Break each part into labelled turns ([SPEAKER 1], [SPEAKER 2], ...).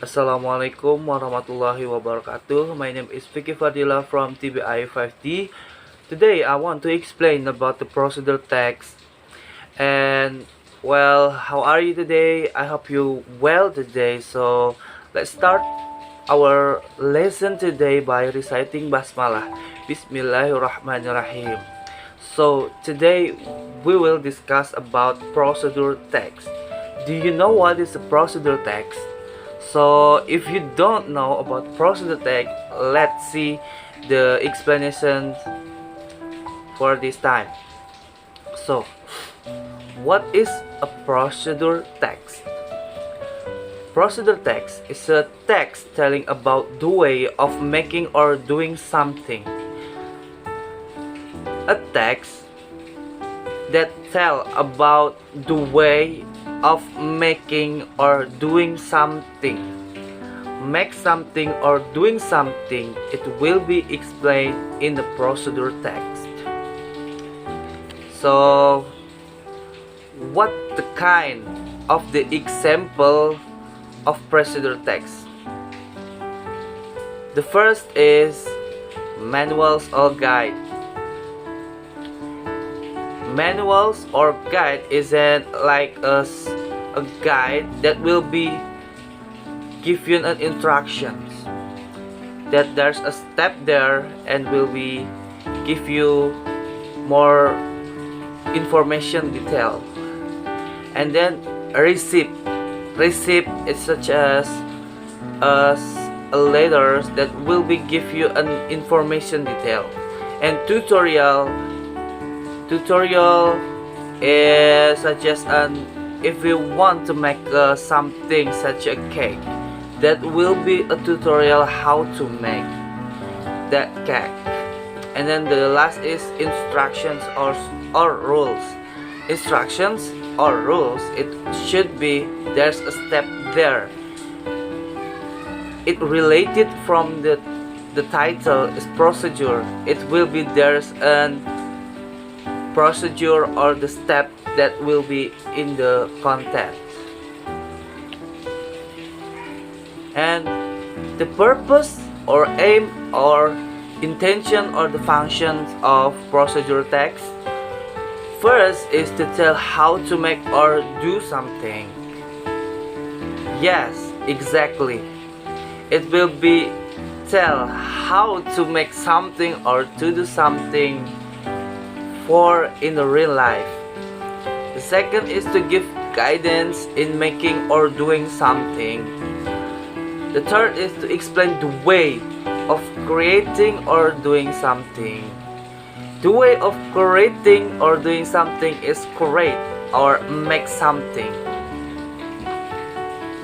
[SPEAKER 1] Assalamualaikum warahmatullahi wabarakatuh. My name is Vicky from TBI 5D. Today I want to explain about the procedure text. And well, how are you today? I hope you well today. So let's start our lesson today by reciting basmalah. Bismillahirrahmanirrahim. So today we will discuss about procedure text. Do you know what is a procedure text? So if you don't know about procedure text, let's see the explanation for this time. So what is a procedure text? Procedure text is a text telling about the way of making or doing something. A text that tell about the way of making or doing something. Make something or doing something, it will be explained in the procedure text. So what the kind of the example of procedure text? The first is manuals or guide. Manuals or guide isn't like a guide that will be give you an instructions that there's a step there and will be give you more information detail. And then receipt is such as a letters that will be give you an information detail. And tutorial is such as if you want to make something such a cake, that will be a tutorial how to make that cake. And then the last is instructions or rules. Instructions or rules, it should be there's a step there. It related from the title is procedure. It will be there's an procedure or the step that will be in the content. And the purpose or aim or intention or the functions of procedure text, first is to tell how to make or do something. Yes, exactly. It will be tell how to make something or to do something for in the real life. The second is to give guidance in making or doing something. The third is to explain the way of creating or doing something. The way of creating or doing something is create or make something.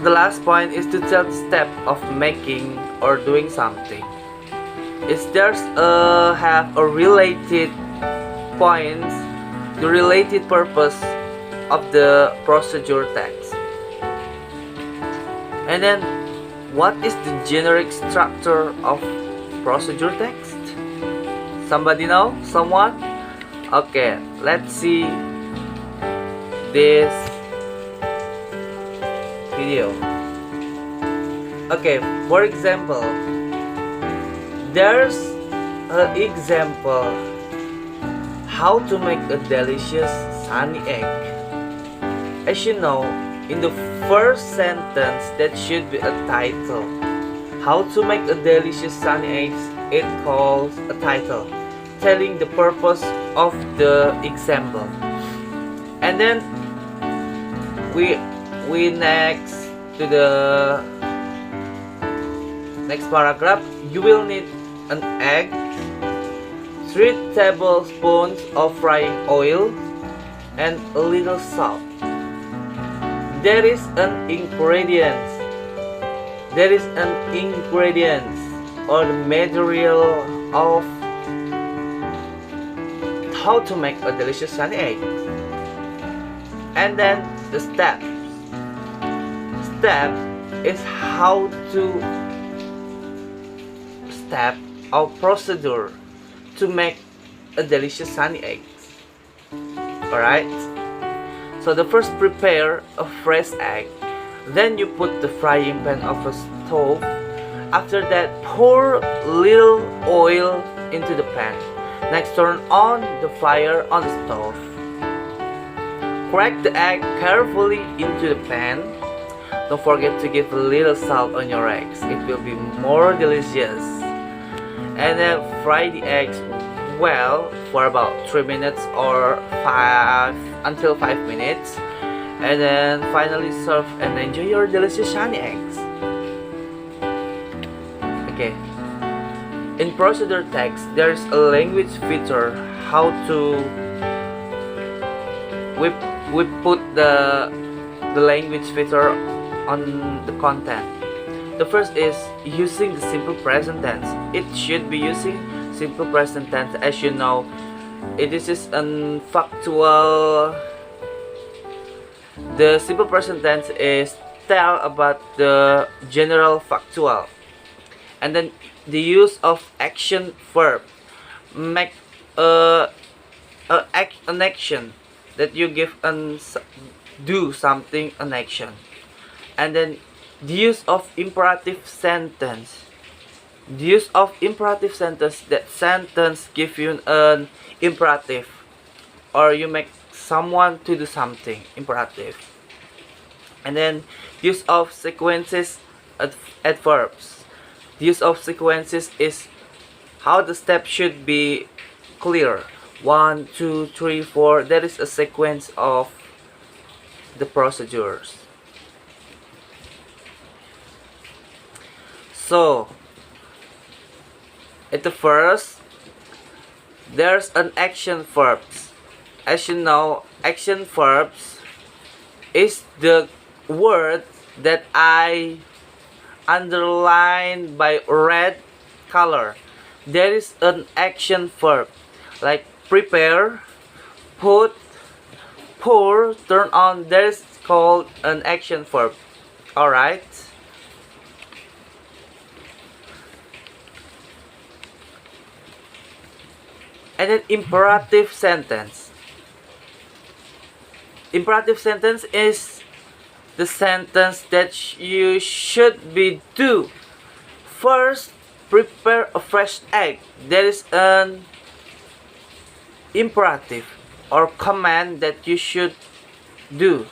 [SPEAKER 1] The last point is to tell the step of making or doing something. Is there's have a related points, the related purpose of the procedure text. And then what is the generic structure of procedure text? Somebody know? Someone? Okay, let's see this video. Okay, for example, there's an example how to make a delicious sunny egg. As you know, in the first sentence that should be a title. How to make a delicious sunny egg, it calls a title, telling the purpose of the example. And then we next to the next paragraph. You will need an egg, 3 tablespoons of frying oil, and a little salt. There is an ingredients or the material of how to make a delicious sunny egg. And then the step is how to step or procedure to make a delicious sunny egg. Alright, so the first, prepare a fresh egg. Then you put the frying pan of a stove. After that, pour little oil into the pan. Next, turn on the fire on the stove. Crack the egg carefully into the pan. Don't forget to give a little salt on your eggs. It will be more delicious. And then fry the eggs well for about 3 minutes or 5 minutes. And then finally serve and enjoy your delicious shiny eggs. Okay. In procedure text, there's a language feature how to we put the language feature on the content. The first is using the simple present tense. It should be using simple present tense. As you know, it is an factual. The simple present tense is tell about the general factual. And then the use of action verb, make an action that you give and do something, an action. And then the use of imperative sentence. The use of imperative sentence, that sentence give you an imperative, or you make someone to do something, imperative. And then use of sequences, adverbs. The use of sequences is how the steps should be clear. 1, 2, 3, 4. That is a sequence of the procedures. So at the first, there's an action verbs. As you know, action verbs is the word that I underline by red color. There is an action verb like prepare, put, pour, turn on. That is called an action verb. Alright. And then imperative sentence. Imperative sentence is the sentence that you should be do. First, prepare a fresh egg. That is an imperative or command that you should do.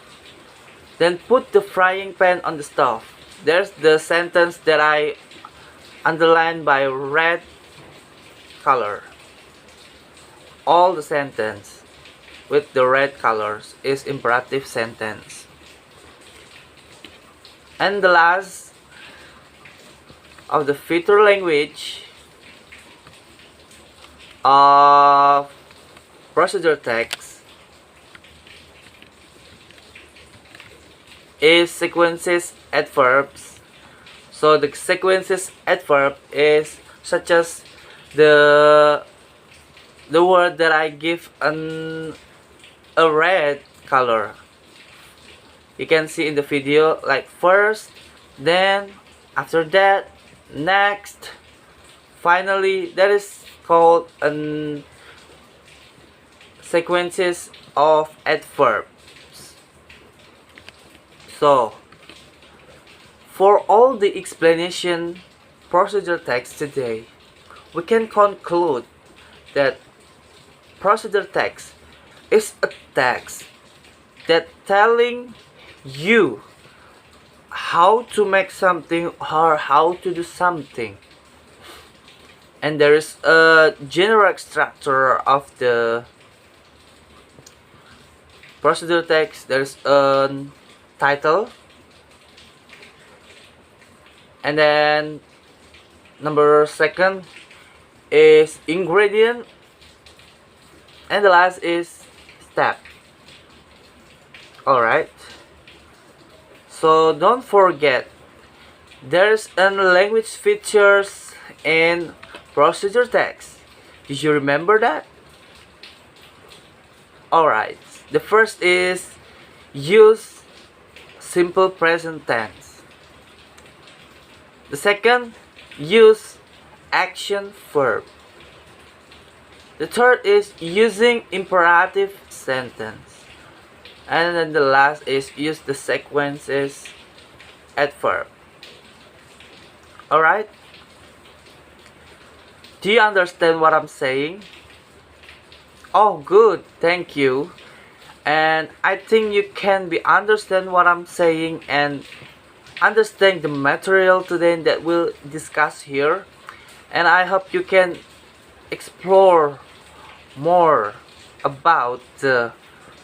[SPEAKER 1] Then put the frying pan on the stove. There's the sentence that I underlined by red color. All the sentence with the red colors is imperative sentence. And the last of the feature language of procedure text is sequences adverbs. So the sequences adverb is such as the word that I give a red color. You can see in the video like first, then, after that, next, finally. That is called sequences of adverbs. So for all the explanation procedure text today, we can conclude that procedure text is a text that telling you how to make something or how to do something. And there is a general structure of the procedure text. There is a title, and then number second is ingredient, and the last is step. Alright, so don't forget there's a language features in procedure text. Did you remember that? Alright, the first is use simple present tense. The second, use action verb. The third is using imperative sentence. And then the last is use the sequences adverb. Alright? Do you understand what I'm saying? Oh, good, thank you. And I think you can be understand what I'm saying and understand the material today that we'll discuss here. And I hope you can explore more about the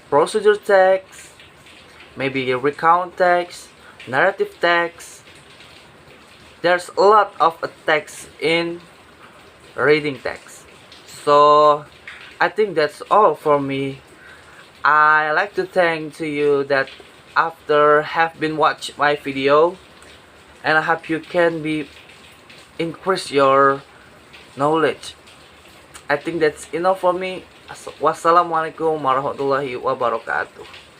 [SPEAKER 1] procedure text, maybe a recount text, narrative text. There's a lot of text in reading text. So I think that's all for me. I like to thank to you that after have been watch my video, and I hope you can be increase your knowledge. I think that's enough for me. Wassalamualaikum warahmatullahi wabarakatuh.